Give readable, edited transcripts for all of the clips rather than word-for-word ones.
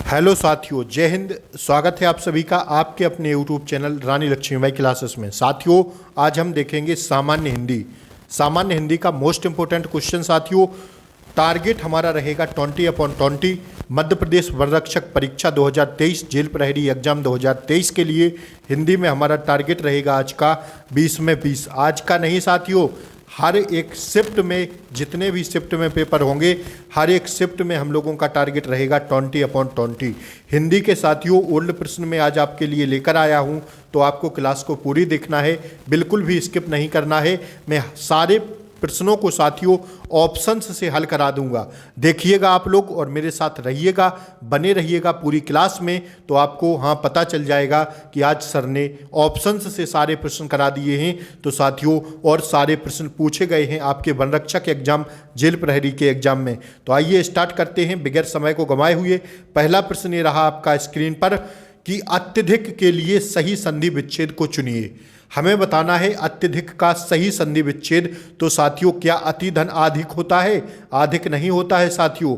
Hello साथियों, जय हिंद। स्वागत है आप सभी का आपके अपने यूट्यूब चैनल रानी लक्ष्मीबाई क्लासेस में। साथियों, आज हम देखेंगे सामान्य हिंदी। सामान्य हिंदी का मोस्ट इंपोर्टेंट क्वेश्चन साथियों, टारगेट हमारा रहेगा 20/20 मध्य प्रदेश वन रक्षक परीक्षा 2023 जेल प्रहरी एग्जाम 2023 के लिए हिंदी में हमारा टारगेट रहेगा आज का 20 में 20। आज का नहीं साथियों, हर एक शिफ्ट में, जितने भी शिफ्ट में पेपर होंगे, हर एक शिफ्ट में हम लोगों का टारगेट रहेगा 20/20 हिंदी के। साथियों, ओल्ड प्रश्न में आज आपके लिए लेकर आया हूं, तो आपको क्लास को पूरी देखना है, बिल्कुल भी स्किप नहीं करना है। मैं सारे प्रश्नों को साथियों ऑप्शंस से हल करा दूंगा। देखिएगा आप लोग और मेरे साथ रहिएगा, बने रहिएगा पूरी क्लास में, तो आपको पता चल जाएगा कि आज सर ने ऑप्शंस से सारे प्रश्न करा दिए हैं। तो साथियों, और सारे प्रश्न पूछे गए हैं आपके वन रक्षक एग्जाम, जेल प्रहरी के एग्जाम में। तो आइए स्टार्ट करते हैं बगैर समय को गंवाए हुए। पहला प्रश्न ये रहा आपका स्क्रीन पर कि अत्यधिक के लिए सही संधि विच्छेद को चुनिए। हमें बताना है अत्यधिक का सही संधि विच्छेद। तो साथियों, क्या अति धन अधिक होता है? अधिक नहीं होता है साथियों।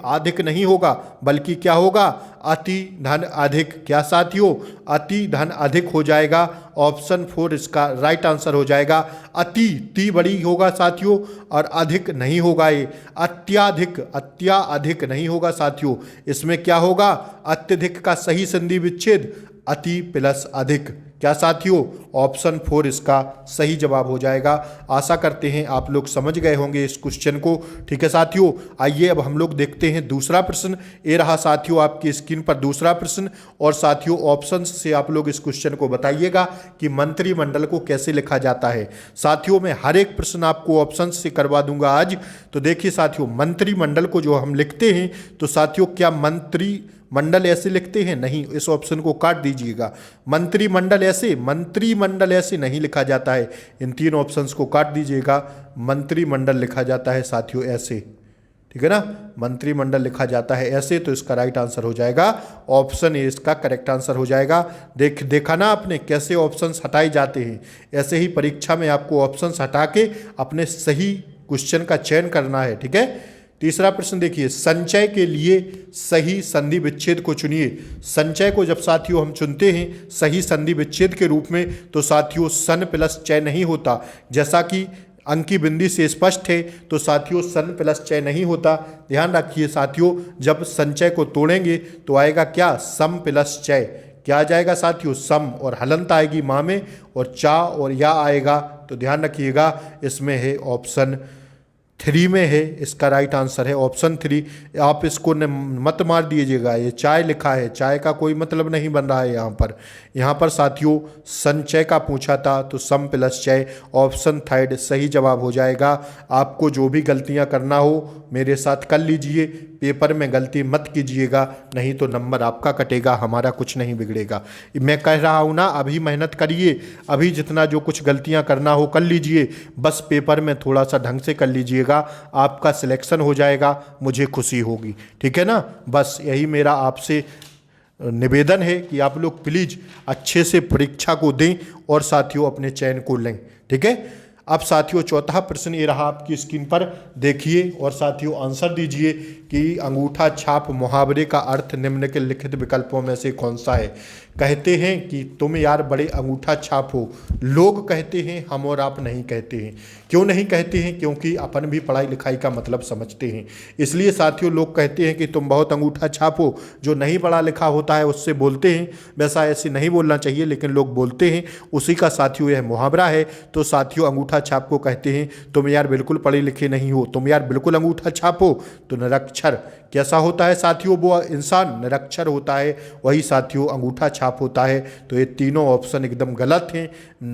अधिक नहीं होगा, बल्कि क्या होगा? अति धन अधिक। क्या साथियों? अति धन अधिक हो जाएगा। ऑप्शन 4 इसका राइट आंसर हो जाएगा। ती बड़ी होगा साथियों, और अधिक नहीं होगा। ये अत्याधिक नहीं होगा साथियों। इसमें क्या होगा? अत्यधिक का सही संधि विच्छेद अति प्लस अधिक। क्या साथियों? ऑप्शन 4 इसका सही जवाब हो जाएगा। आशा करते हैं आप लोग समझ गए होंगे इस क्वेश्चन को। ठीक है साथियों, आइए अब हम लोग देखते हैं दूसरा प्रश्न। ये रहा साथियों आपकी स्क्रीन पर दूसरा प्रश्न। और साथियों, ऑप्शन से आप लोग इस क्वेश्चन को बताइएगा कि मंत्रिमंडल को कैसे लिखा जाता है। साथियों, मैं हर एक प्रश्न आपको ऑप्शन से करवा दूंगा आज। तो देखिए साथियों, मंत्रिमंडल को जो हम लिखते हैं, तो साथियों क्या मंत्रिमंडल ऐसे लिखते हैं? नहीं, इस ऑप्शन को काट दीजिएगा। मंत्रिमंडल ऐसे नहीं लिखा जाता है। इन तीन ऑप्शंस को काट दीजिएगा। मंत्रिमंडल लिखा जाता है साथियों ऐसे। ठीक है ना, मंत्रिमंडल लिखा जाता है ऐसे। तो इसका राइट आंसर हो जाएगा ऑप्शन ए, इसका करेक्ट आंसर हो जाएगा। देखा ना आपने कैसे ऑप्शंस हटाए जाते हैं। ऐसे ही परीक्षा में आपको ऑप्शंस हटा के अपने सही क्वेश्चन का चयन करना है। ठीक है। तीसरा प्रश्न देखिए, संचय के लिए सही संधि विच्छेद को चुनिए। संचय को जब साथियों हम चुनते हैं सही संधि विच्छेद के रूप में, तो साथियों सन प्लस चय नहीं होता। जैसा कि अंकी बिंदी से स्पष्ट है, तो साथियों सन प्लस चय नहीं होता। ध्यान रखिए साथियों, जब संचय को तोड़ेंगे तो आएगा क्या? सम प्लस चय। क्या आ जाएगा साथियों? सम, और हलंत आएगी माँ में, और चा और या आएगा। तो ध्यान रखिएगा, इसमें है ऑप्शन 3 में है इसका राइट आंसर है ऑप्शन 3। आप इसको मत मार दीजिएगा, ये चाय लिखा है, चाय का कोई मतलब नहीं बन रहा है यहाँ पर साथियों संचय का पूछा था, तो सम प्लस चय ऑप्शन 3 सही जवाब हो जाएगा। आपको जो भी गलतियां करना हो मेरे साथ कर लीजिए, पेपर में गलती मत कीजिएगा, नहीं तो नंबर आपका कटेगा, हमारा कुछ नहीं बिगड़ेगा। मैं कह रहा हूँ ना, अभी मेहनत करिए, अभी जितना जो कुछ गलतियां करना हो कर लीजिए, बस पेपर में थोड़ा सा ढंग से कर लीजिएगा, आपका सिलेक्शन हो जाएगा, मुझे खुशी होगी। ठीक है ना, बस यही मेरा आपसे निवेदन है कि आप लोग प्लीज़ अच्छे से परीक्षा को दें और साथियों अपने चयन को लें। ठीक है। अब साथियों चौथा प्रश्न ये रहा आपकी स्क्रीन पर, देखिए और साथियों आंसर दीजिए कि अंगूठा छाप मुहावरे का अर्थ निम्नलिखित विकल्पों में से कौन सा है। कहते हैं कि तुम यार बड़े अंगूठा छाप हो, लोग कहते हैं, हम और आप नहीं कहते हैं। क्यों नहीं कहते हैं? क्योंकि अपन भी पढ़ाई लिखाई का मतलब समझते हैं, इसलिए साथियों लोग कहते हैं कि तुम बहुत अंगूठा छाप हो। जो नहीं पढ़ा लिखा होता है उससे बोलते हैं, वैसा ऐसे नहीं बोलना चाहिए, लेकिन लोग बोलते हैं, उसी का साथियों यह मुहावरा है। तो साथियों अंगूठा छाप को कहते हैं तुम यार बिल्कुल पढ़े लिखे नहीं हो, तुम यार बिल्कुल अंगूठा छाप हो। तो निरक्षर कैसा होता है साथियों? वो इंसान निरक्षर होता है, वही साथियों अंगूठा छाप होता है। तो ये तीनों ऑप्शन एकदम गलत हैं।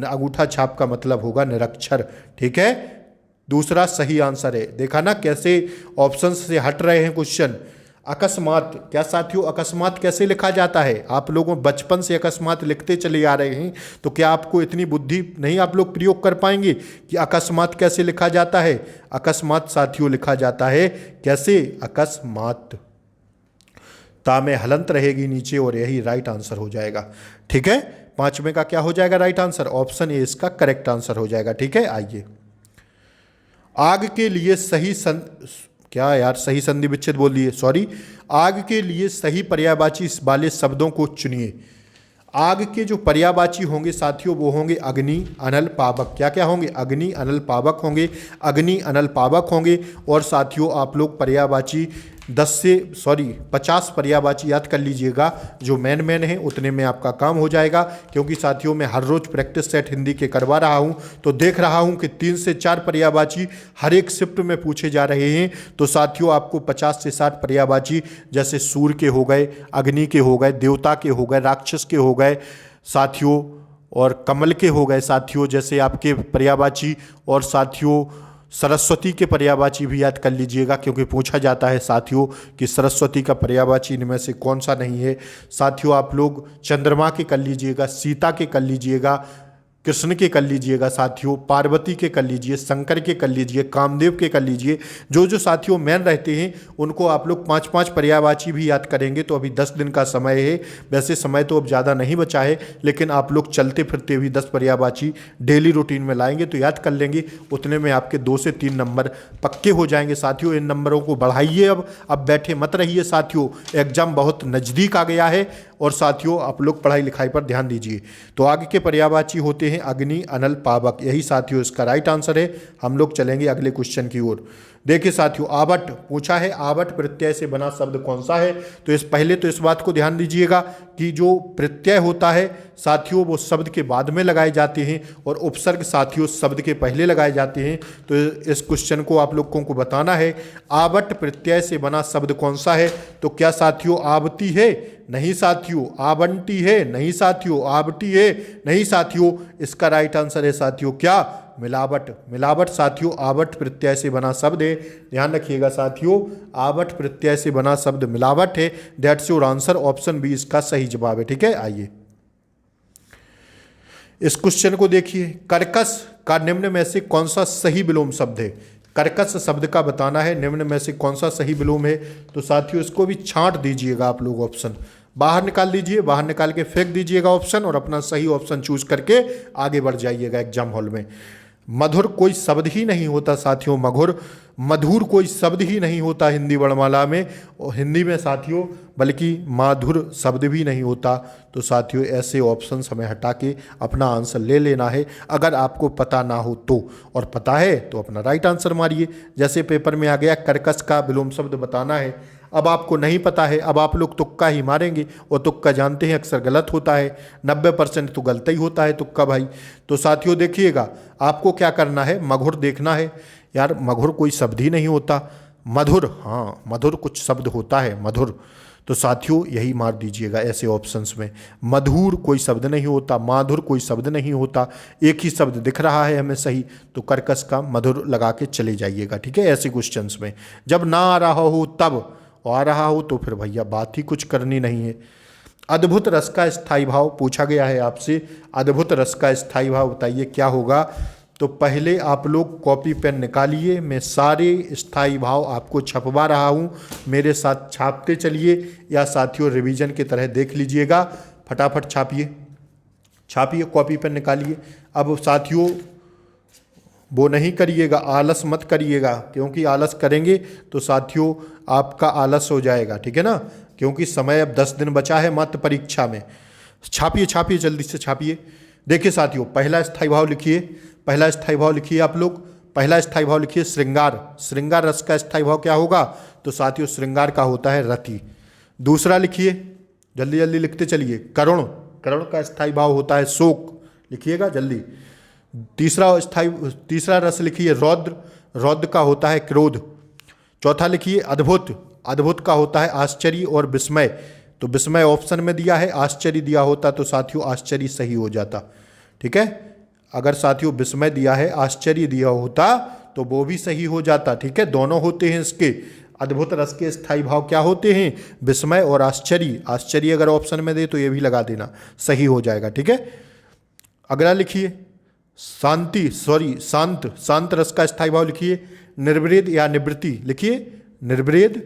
अंगूठा छाप का मतलब होगा निरक्षर। ठीक है, दूसरा सही आंसर है। देखा ना कैसे ऑप्शन से हट रहे हैं क्वेश्चन। अकस्मात, क्या साथियों अकस्मात कैसे लिखा जाता है? आप लोगों बचपन से अकस्मात लिखते चले आ रहे हैं, तो क्या आपको इतनी बुद्धि नहीं आप लोग प्रयोग कर पाएंगे कि अकस्मात कैसे लिखा जाता है? अकस्मात साथियों लिखा जाता है कैसे? अकस्मात, ता में हलंत रहेगी नीचे, और यही राइट आंसर हो जाएगा। ठीक है, पांचवें का क्या हो जाएगा राइट आंसर? ऑप्शन ए इसका करेक्ट आंसर हो जाएगा। ठीक है, आइए आग के लिए सही क्या यार, सही संधि विच्छेद बोल दिए, सॉरी। आग के लिए सही पर्यायवाची वाले शब्दों को चुनिए। आग के जो पर्यायवाची होंगे साथियों वो होंगे अग्नि, अनल, पावक। क्या क्या होंगे? अग्नि, अनल, पावक होंगे। अग्नि, अनल, पावक होंगे। और साथियों आप लोग पर्यायवाची 50 पर्यायवाची याद कर लीजिएगा जो मेन है, उतने में आपका काम हो जाएगा। क्योंकि साथियों मैं हर रोज प्रैक्टिस सेट हिंदी के करवा रहा हूं, तो देख रहा हूं कि 3 से 4 पर्यायवाची हर एक शिफ्ट में पूछे जा रहे हैं। तो साथियों आपको 50 से 60 पर्यायवाची जैसे सूर्य के हो गए, अग्नि के हो गए, देवता के हो गए, राक्षस के हो गए साथियों, और कमल के हो गए साथियों जैसे आपके पर्यायवाची, और साथियों सरस्वती के पर्यायवाची भी याद कर लीजिएगा क्योंकि पूछा जाता है साथियों कि सरस्वती का पर्यायवाची इनमें से कौन सा नहीं है। साथियों आप लोग चंद्रमा के कर लीजिएगा, सीता के कर लीजिएगा, कृष्ण के कर लीजिएगा साथियों, पार्वती के कर लीजिए, शंकर के कर लीजिए, कामदेव के कर लीजिए। जो साथियों मेन रहते हैं उनको आप लोग 5-5 पर्यायवाची भी याद करेंगे। तो अभी 10 दिन का समय है, वैसे समय तो अब ज़्यादा नहीं बचा है, लेकिन आप लोग चलते फिरते हुए 10 पर्यायवाची डेली रूटीन में लाएंगे तो याद कर लेंगे, उतने में आपके 2 से 3 नंबर पक्के हो जाएंगे साथियों। इन नंबरों को बढ़ाइए, अब बैठे मत रहिए साथियों, एग्जाम बहुत नज़दीक आ गया है। और साथियों आप लोग पढ़ाई लिखाई पर ध्यान दीजिए। तो आगे के पर्यायवाची होते हैं अग्नि, अनल, पावक। यही साथियों इसका राइट आंसर है। हम लोग चलेंगे अगले क्वेश्चन की ओर। देखिए साथियों आवट पूछा है, आवट प्रत्यय से बना शब्द कौन सा है? तो पहले तो इस बात को ध्यान दीजिएगा कि जो प्रत्यय होता है साथियों वो शब्द के बाद में लगाए जाते हैं और उपसर्ग साथियों शब्द के पहले लगाए जाते हैं। तो इस क्वेश्चन को आप लोगों को बताना है, आवट प्रत्यय से बना शब्द कौन सा है? तो क्या साथियों आवती है? नहीं साथियों। आवंटी है? नहीं साथियों। आवटी है? नहीं साथियों। इसका राइट आंसर है साथियों क्या? मिलावट। मिलावट साथियों आवट प्रत्यय से बना शब्द है, ध्यान रखिएगा साथियों, आवट प्रत्यय से बना शब्द मिलावट है। That's your answer, option B इसका सही जवाब है। ठीक है, आइए इस क्वेश्चन को देखिए। कर्कश का निम्न में से कौन सा सही विलोम शब्द है? कर्कश शब्द का बताना है, निम्न में से कौन सा सही विलोम है। तो साथियों इसको भी छांट दीजिएगा आप लोग, ऑप्शन बाहर निकाल लीजिए, बाहर निकाल के फेंक दीजिएगा ऑप्शन और अपना सही ऑप्शन चूज करके आगे बढ़ जाइएगा एग्जाम हॉल में। मधुर कोई शब्द ही नहीं होता साथियों, मधुर कोई शब्द ही नहीं होता हिंदी वर्णमाला में, और हिंदी में साथियों बल्कि माधुर शब्द भी नहीं होता। तो साथियों ऐसे ऑप्शन हमें हटा के अपना आंसर ले लेना है अगर आपको पता ना हो तो, और पता है तो अपना राइट आंसर मारिए। जैसे पेपर में आ गया कर्कश का विलोम शब्द बताना है, अब आपको नहीं पता है, अब आप लोग तुक्का ही मारेंगे, और तुक्का जानते हैं अक्सर गलत होता है, 90% तो गलत ही होता है तुक्का भाई। तो साथियों देखिएगा आपको क्या करना है, मधुर देखना है। यार मधुर कोई शब्द ही नहीं होता, मधुर, हाँ मधुर कुछ शब्द होता है मधुर। तो साथियों यही मार दीजिएगा ऐसे ऑप्शंस में, मधुर कोई शब्द नहीं होता, माधुर कोई शब्द नहीं होता, एक ही शब्द दिख रहा है हमें सही, तो कर्कश का मधुर लगा के चले जाइएगा। ठीक है, ऐसे क्वेश्चंस में जब ना आ रहा हो तब, आ रहा हो तो फिर भैया बात ही कुछ करनी नहीं है। अद्भुत रस का स्थायी भाव पूछा गया है आपसे, अद्भुत रस का स्थायी भाव बताइए क्या होगा। तो पहले आप लोग कॉपी पेन निकालिए, मैं सारे स्थायी भाव आपको छपवा रहा हूँ, मेरे साथ छापते चलिए, या साथियों रिवीजन की तरह देख लीजिएगा। फटाफट छापिए, छापिए, कॉपी पेन निकालिए। अब साथियों वो नहीं करिएगा, आलस मत करिएगा, क्योंकि आलस करेंगे तो साथियों आपका आलस हो जाएगा। ठीक है ना, क्योंकि समय अब 10 दिन बचा है मात्र परीक्षा में। छापिए छापिए, जल्दी से छापिए। देखिए साथियों पहला स्थायी भाव लिखिए, पहला स्थायी भाव लिखिए आप लोग, पहला स्थायी भाव लिखिए श्रृंगार। श्रृंगार रस का स्थायी भाव क्या होगा? तो साथियों श्रृंगार का होता है रति। दूसरा लिखिए, जल्दी जल्दी लिखते चलिए, करुण। करुण का स्थायी भाव होता है शोक, लिखिएगा जल्दी। तीसरा रस लिखिए रौद्र। रौद्र का होता है क्रोध। चौथा लिखिए अद्भुत। अद्भुत का होता है आश्चर्य और विस्मय। तो विस्मय ऑप्शन में दिया है, आश्चर्य दिया होता तो साथियों आश्चर्य सही हो जाता। ठीक है, अगर साथियों विस्मय दिया है, आश्चर्य दिया होता तो वो भी सही हो जाता। ठीक है, दोनों होते हैं इसके। अद्भुत रस के स्थायी भाव क्या होते हैं? विस्मय और आश्चर्य। आश्चर्य अगर ऑप्शन में दे तो ये भी लगा देना, सही हो जाएगा। ठीक है, अगला लिखिए शांत। शांत रस का स्थायी भाव लिखिए निर्वृद या निवृत्ति। लिखिए निर्वृद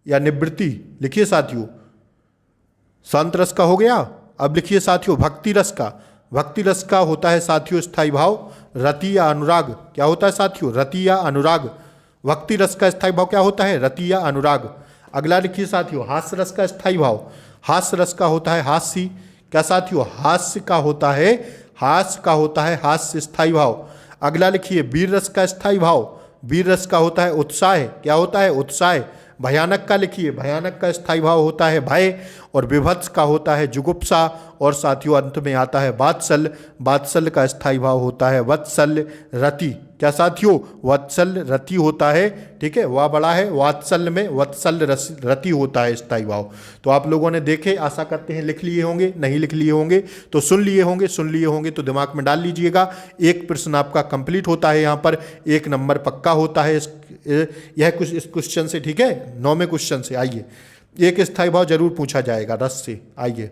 या निवृत्ति, लिखिए साथियों। शांत रस का हो गया। अब लिखिए साथियों भक्ति रस का। भक्ति रस का होता है साथियों स्थायी भाव रति या अनुराग। क्या होता है साथियों? रति या अनुराग। भक्ति रस का स्थायी भाव क्या होता है? रति या अनुराग। अगला लिखिए साथियों, हास्य रस का स्थायी भाव, हास्य रस का होता है हास्य। क्या साथियों? हास्य का होता है, हास्य का होता है हास्य स्थायी भाव। अगला लिखिए, वीर रस का स्थायी भाव, वीर रस का होता है उत्साह। क्या होता है? उत्साह। भयानक का लिखिए, भयानक का स्थायी भाव होता है भय, और विभत्स का होता है जुगुप्सा, और साथियों अंत में आता है वात्सल्य, वात्सल्य का स्थायी भाव होता है वत्सल्य रति। क्या साथियों? वत्सल्य रति होता है, ठीक है, वह बड़ा है, वात्सल्य में वत्सल्य रति होता है स्थायी भाव। तो आप लोगों ने देखे, आशा करते हैं लिख लिए होंगे, नहीं लिख लिए होंगे तो सुन लिए होंगे, सुन लिए होंगे तो दिमाग में डाल लीजिएगा। एक प्रश्न आपका कंप्लीट होता है, यहाँ पर 1 नंबर पक्का होता है यह कुछ इस क्वेश्चन से, ठीक है, 9वें क्वेश्चन से। आइए, एक स्थायी भाव जरूर पूछा जाएगा रस से। आइए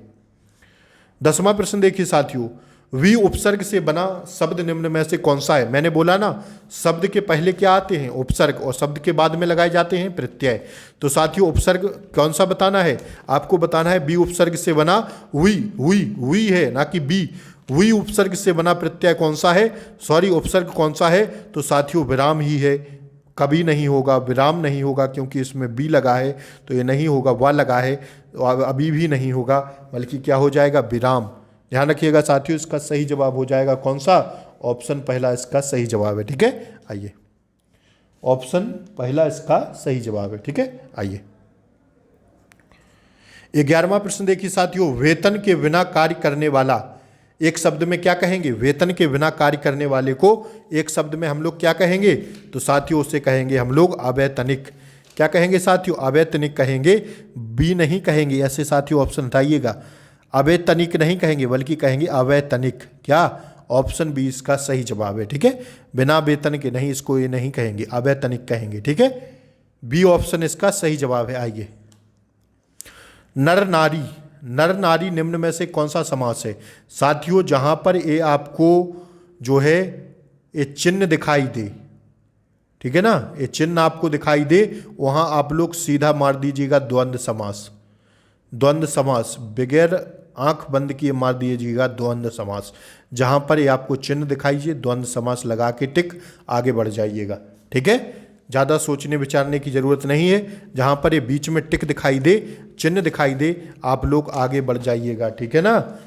10वां प्रश्न देखिए साथियों, वी उपसर्ग से बना शब्द निम्न में से कौन सा है? मैंने बोला ना, शब्द के पहले क्या आते हैं? उपसर्ग, और शब्द के बाद में लगाए जाते हैं प्रत्यय। तो साथियों उपसर्ग कौन सा बताना है? आपको बताना है बी उपसर्ग से बना हुई, हुई है ना कि बी। हुई उपसर्ग से बना प्रत्यय कौन सा है? सॉरी, उपसर्ग कौन सा है? तो साथियों विराम ही है। कभी नहीं होगा, विराम नहीं होगा, क्योंकि इसमें बी लगा है तो ये नहीं होगा, वह लगा है तो अभी भी नहीं होगा, बल्कि क्या हो जाएगा? विराम। ध्यान रखिएगा साथियों, इसका सही जवाब हो जाएगा कौन सा? ऑप्शन पहला इसका सही जवाब है, ठीक है। आइए, ऑप्शन पहला इसका सही जवाब है, ठीक है। आइए 11वां प्रश्न देखिए साथियों, वेतन के बिना कार्य करने वाला, एक शब्द में क्या कहेंगे? वेतन के बिना कार्य करने वाले को एक शब्द में हम लोग क्या कहेंगे? तो साथियों उसे कहेंगे हम लोग अवैतनिक। क्या कहेंगे साथियों? अवैतनिक कहेंगे, बी नहीं कहेंगे। ऐसे साथियों ऑप्शन हटाइएगा, अवैतनिक नहीं कहेंगे बल्कि कहेंगे अवैतनिक। क्या? ऑप्शन बी इसका सही जवाब है, ठीक है। बिना वेतन के नहीं, इसको ये नहीं कहेंगे, अवैतनिक कहेंगे, ठीक है। बी ऑप्शन इसका सही जवाब है। आइए, नर नारी, नर नारी निम्न में से कौन सा समास है? साथियों जहां पर ये आपको जो है ये चिन्ह दिखाई दे, ठीक है ना, ये चिन्ह आपको दिखाई दे, वहां आप लोग सीधा मार दीजिएगा द्वंद्व समास। द्वंद्व समास बगैर आंख बंद किए मार दीजिएगा द्वंद्व समास। जहां पर ये आपको चिन्ह दिखाई दे द्वंद्व समास लगा के टिक आगे बढ़ जाइएगा, ठीक है। ज़्यादा सोचने विचारने की ज़रूरत नहीं है। जहाँ पर ये बीच में टिक दिखाई दे, चिन्ह दिखाई दे, आप लोग आगे बढ़ जाइएगा, ठीक है ना।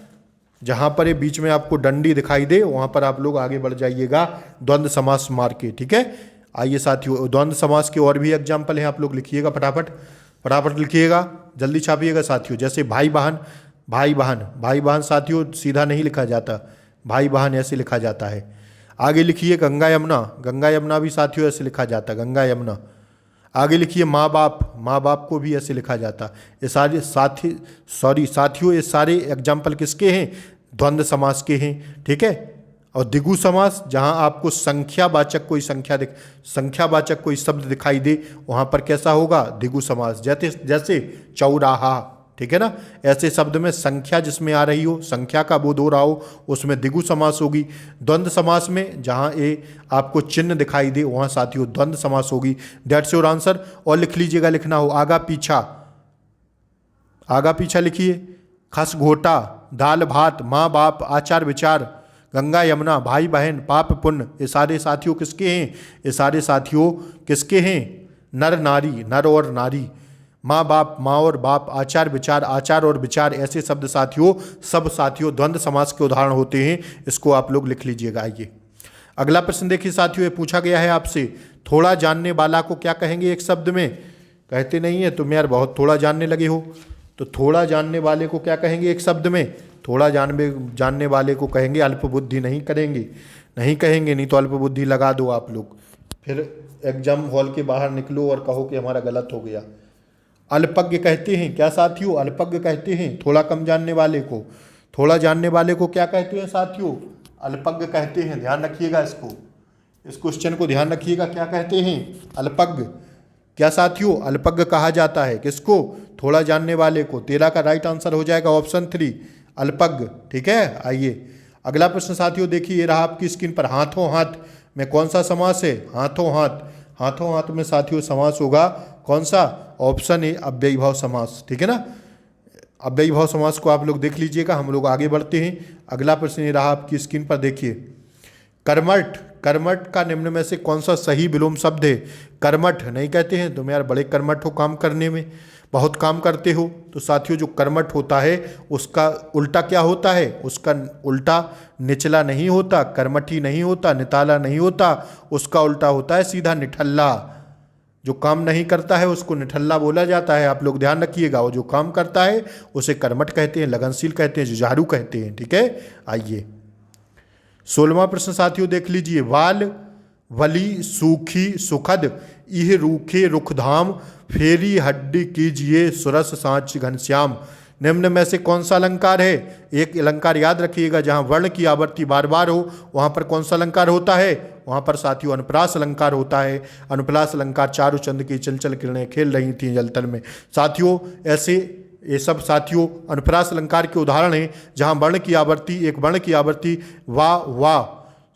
जहाँ पर ये बीच में आपको डंडी दिखाई दे वहाँ पर आप लोग आगे बढ़ जाइएगा द्वंद्व समास मार के, ठीक है। आइए साथियों, द्वंद्व समास के और भी एग्जाम्पल हैं, आप लोग लिखिएगा फटाफट, फटाफट लिखिएगा, जल्दी छापिएगा साथियों। जैसे भाई बहन, भाई बहन, भाई बहन साथियों सीधा नहीं लिखा जाता, भाई बहन ऐसे लिखा जाता है। आगे लिखिए गंगा यमुना, गंगा यमुना भी साथियों ऐसे लिखा जाता है, गंगा यमुना। आगे लिखिए माँ बाप, माँ बाप को भी ऐसे लिखा जाता। ये सारे साथियों ये सारे एग्जाम्पल किसके हैं? द्वंद्व समास के हैं, ठीक है। और द्विगु समास, जहाँ आपको संख्यावाचक कोई संख्यावाचक कोई शब्द दिखाई दे वहाँ पर कैसा होगा? द्विगु समास। जैसे चौराहा, ठीक है ना, ऐसे शब्द में संख्या जिसमें आ रही हो, संख्या का बोध हो रहा हो, उसमें द्विगु समास होगी। द्वंद्व समास में जहाँ ये आपको चिन्ह दिखाई दे वहाँ साथियों द्वंद्व समास होगी। That's your answer. और लिख लीजिएगा, लिखना हो आगा पीछा, आगा पीछा लिखिए, खस घोटा, दाल भात, माँ बाप, आचार विचार, गंगा यमुना, भाई बहन, पाप पुण्य, ये सारे साथियों किसके हैं? ये सारे साथियों किसके हैं? नर नारी, नर और नारी, माँ बाप, माँ और बाप, आचार विचार, आचार और विचार, ऐसे शब्द साथियों सब साथियों द्वंद्व समास के उदाहरण होते हैं। इसको आप लोग लिख लीजिएगा। आइए अगला प्रश्न देखिए साथियों, ये पूछा गया है आपसे, थोड़ा जानने वाला को क्या कहेंगे एक शब्द में? कहते नहीं है तुम यार बहुत थोड़ा जानने लगे हो, तो थोड़ा जानने वाले को क्या कहेंगे एक शब्द में? थोड़ा जानने वाले को कहेंगे अल्प बुद्धि। नहीं करेंगे, नहीं कहेंगे, नहीं तो अल्प बुद्धि लगा दो आप लोग, फिर एग्जाम हॉल के बाहर निकलो और कहो कि हमारा गलत हो गया। अल्पज्ञ कहते हैं, क्या साथियों? अल्पज्ञ कहते हैं थोड़ा कम जानने वाले को। थोड़ा जानने वाले को क्या कहते हैं साथियों? अल्पज्ञ कहते हैं। ध्यान रखिएगा इसको, इस क्वेश्चन को ध्यान रखिएगा, क्या कहते हैं? अल्पज्ञ। क्या साथियों? अल्पज्ञ कहा जाता है किसको? थोड़ा जानने वाले को। 13 का राइट आंसर हो जाएगा ऑप्शन 3 अल्पज्ञ, ठीक है। आइए अगला प्रश्न साथियों देखिए, ये रहा आपकी स्क्रीन पर, हाथों हाथ में कौन सा समास है? हाथों हाथ, हाथों हाथ में साथियों समास होगा कौन सा? ऑप्शन ए अव्ययी भाव समास, ठीक है ना। अव्ययी भाव समास को आप लोग देख लीजिएगा। हम लोग आगे बढ़ते हैं। अगला प्रश्न ये रहा आपकी स्क्रीन पर, देखिए कर्मठ, कर्मठ का निम्न में से कौन सा सही विलोम शब्द है? कर्मठ नहीं कहते हैं, तुम यार बड़े कर्मठ हो काम करने में, बहुत काम करते हो। तो साथियों जो कर्मठ होता है उसका उल्टा क्या होता है? उसका उल्टा निचला नहीं होता, कर्मठी नहीं होता, निताला नहीं होता, उसका उल्टा होता है सीधा निठल्ला। जो काम नहीं करता है उसको निठल्ला बोला जाता है, आप लोग ध्यान रखिएगा। और जो काम करता है उसे कर्मठ कहते हैं, लगनशील कहते हैं, जुझारू कहते हैं। ठीक है, आइए 16वां प्रश्न साथियों देख लीजिए। वाल वली सूखी सुखद इह रूखे रुखधाम फेरी हड्डी कीजिए सुरस सांच घनश्याम। निम्न में से कौन सा अलंकार है? एक अलंकार याद रखिएगा, जहां वर्ण की आवृत्ति बार बार हो वहां पर कौन सा अलंकार होता है? वहां पर साथियों अनुप्रास अलंकार होता है। अनुप्रास अलंकार चारु चंद की चंचल किरणें खेल रही थी जलतल में। साथियों ऐसे ये सब साथियों अनुप्रास अलंकार के उदाहरण हैं, जहां वर्ण की आवृत्ति, एक वर्ण की आवृत्ति वा वा,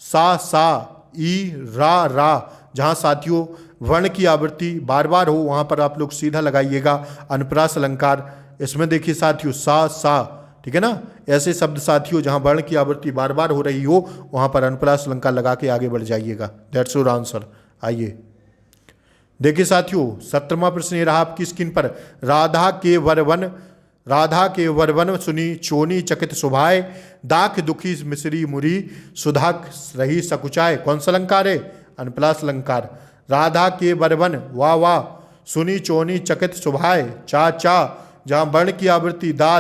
सा ई रा, जहां साथियों वर्ण की आवृत्ति बार बार हो वहां पर आप लोग सीधा लगाइएगा अनुप्रास अलंकार। इसमें देखिए साथियों सा, ठीक है ना, ऐसे शब्द साथियों जहां वर्ण की आवृत्ति बार बार हो रही हो वहां पर अनुप्रास अलंकार लगा के आगे बढ़ जाइएगा। That's your answer. आइए देखिए साथियों 17वां प्रश्न ये रहा आपकी स्क्रीन पर। राधा के वरवन सुनी चोनी चकित सुभाए दाख दुखी मिश्री मुरी सुधा रही सकुचाए। कौन सा अलंकार है? अनुप्रास अलंकार। राधा के वरवन वाह सुनी चोनी चकित सुभाए चा, जहाँ वर्ण की आवृत्ति दा,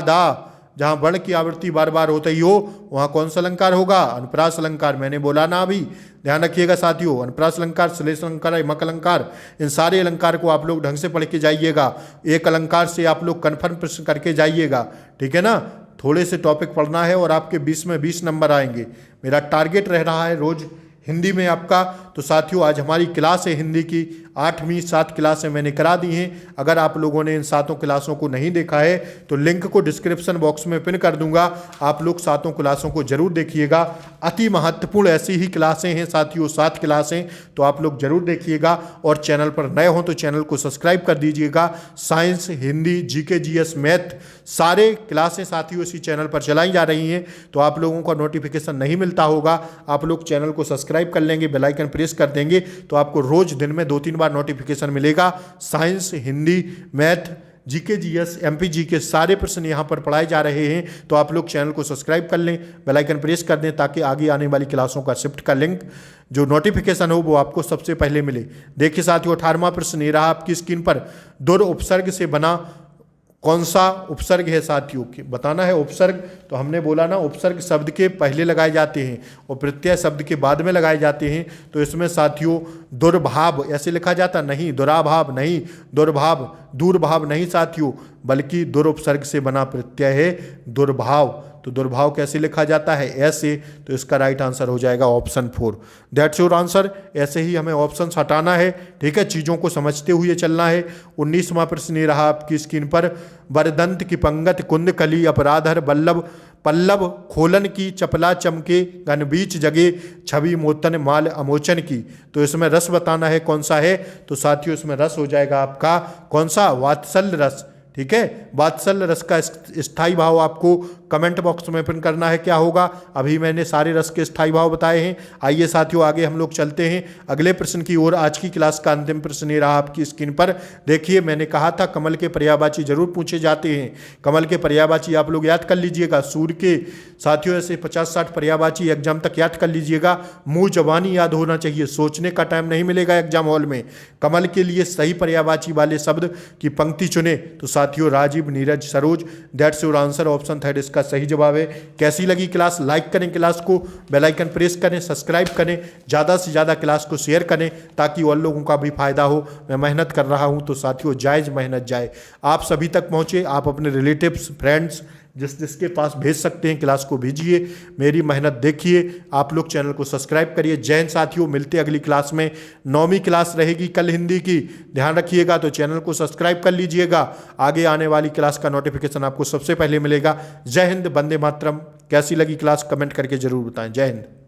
जहाँ वर्ण की आवृत्ति बार बार होता ही हो वहाँ कौन सा अलंकार होगा? अनुप्रास अलंकार। मैंने बोला ना अभी, ध्यान रखिएगा साथियों। अनुप्रास अलंकार, श्लेष अलंकार, यमक अलंकार, इन सारे अलंकार को आप लोग ढंग से पढ़ के जाइएगा। एक अलंकार से आप लोग कन्फर्म प्रश्न करके जाइएगा, ठीक है ना। थोड़े से टॉपिक पढ़ना है और आपके 20 में 20 नंबर आएंगे। मेरा टारगेट रह रहा है रोज हिंदी में आपका। तो साथियों आज हमारी क्लास है हिंदी की 8वीं 7 क्लासें मैंने करा दी हैं। अगर आप लोगों ने इन 7 क्लासों को नहीं देखा है तो लिंक को डिस्क्रिप्शन बॉक्स में पिन कर दूंगा, आप लोग 7 क्लासों को जरूर देखिएगा। अति महत्वपूर्ण ऐसी ही क्लासें हैं साथियों, 7 क्लासें, तो आप लोग जरूर देखिएगा। और चैनल पर नए हो तो चैनल को सब्सक्राइब कर दीजिएगा। Science, Hindi, GK, GS, math सारे क्लासें साथियों इसी चैनल पर चलाई जा रही हैं। तो आप लोगों को नोटिफिकेशन नहीं मिलता होगा, आप लोग चैनल को सब्सक्राइब कर लेंगे, बेल आइकन प्रेस कर देंगे तो आपको रोज दिन में 2-3 बार नोटिफिकेशन मिलेगा। Science, Hindi, math, GK, GS, MPG के सारे प्रश्न यहाँ पर पढ़ाए जा रहे हैं। तो आप लोग चैनल को सब्सक्राइब कर लें, बेल आइकन प्रेस कर दें ताकि आगे आने वाली क्लासों का शिफ्ट का लिंक जो नोटिफिकेशन हो वो आपको सबसे पहले मिले। देखिए साथियों 18वां प्रश्न ये रहा आपकी स्क्रीन पर। दुर उपसर्ग से बना कौन सा उपसर्ग है साथियों? की बताना है उपसर्ग। तो हमने बोला ना उपसर्ग शब्द के पहले लगाए जाते हैं और प्रत्यय शब्द के बाद में लगाए जाते हैं। तो इसमें साथियों दुर्भाव ऐसे लिखा जाता नहीं, दुराभाव नहीं, दुर्भाव, दूरभाव नहीं साथियों, बल्कि दुर उपसर्ग से बना प्रत्यय है दुर्भाव। तो दुर्भाव कैसे लिखा जाता है? ऐसे। तो इसका राइट आंसर हो जाएगा ऑप्शन 4। That's your answer. ऐसे ही हमें ऑप्शन हटाना है, ठीक है, चीज़ों को समझते हुए चलना है। 19वां प्रश्न ये रहा आपकी स्क्रीन पर। वरदंत की पंगत कुंद कली अपराधर बल्लभ पल्लव खोलन की चपला चमके घन बीच जगे छवि मोतन माल अमोचन की। तो इसमें रस बताना है कौन सा है? तो साथियों इसमें रस हो जाएगा आपका कौन सा? वात्सल्य रस, ठीक है। वात्सल्य रस का स्थायी भाव आपको कमेंट बॉक्स में पिन करना है, क्या होगा? अभी मैंने सारे रस के स्थायी भाव बताए हैं। आइए साथियों आगे हम लोग चलते हैं अगले प्रश्न की ओर। आज की क्लास का अंतिम प्रश्न ये रहा आपकी स्क्रीन पर। देखिए मैंने कहा था कमल के पर्यायवाची जरूर पूछे जाते हैं। कमल के पर्यायवाची आप लोग याद कर लीजिएगा। सूर्य के साथियों ऐसे 50-60 पर्यायवाची एग्जाम तक याद कर लीजिएगा। मुंह जबानी याद होना चाहिए, सोचने का टाइम नहीं मिलेगा एग्जाम हॉल में। कमल के लिए सही पर्यायवाची वाले शब्द की पंक्ति चुने तो साथियों Rajiv, Neeraj, Saroj. That's your answer. Option 3 इसका सही जवाब है। कैसी लगी क्लास? लाइक करें क्लास को, बेल आइकन प्रेस करें, सब्सक्राइब करें, ज़्यादा से ज़्यादा क्लास को शेयर करें ताकि और लोगों का भी फायदा हो। मैं मेहनत कर रहा हूं तो साथियों जायज़ मेहनत जाए, आप सभी तक पहुंचे। आप अपने रिलेटिव्स, फ्रेंड्स जिसके पास भेज सकते हैं क्लास को भेजिए। मेरी मेहनत देखिए, आप लोग चैनल को सब्सक्राइब करिए। जय हिंद साथियों, मिलते अगली क्लास में। 9वीं क्लास रहेगी कल हिंदी की, ध्यान रखिएगा। तो चैनल को सब्सक्राइब कर लीजिएगा, आगे आने वाली क्लास का नोटिफिकेशन आपको सबसे पहले मिलेगा। जय हिंद, वंदे मातरम। कैसी लगी क्लास कमेंट करके जरूर बताएं। जय हिंद।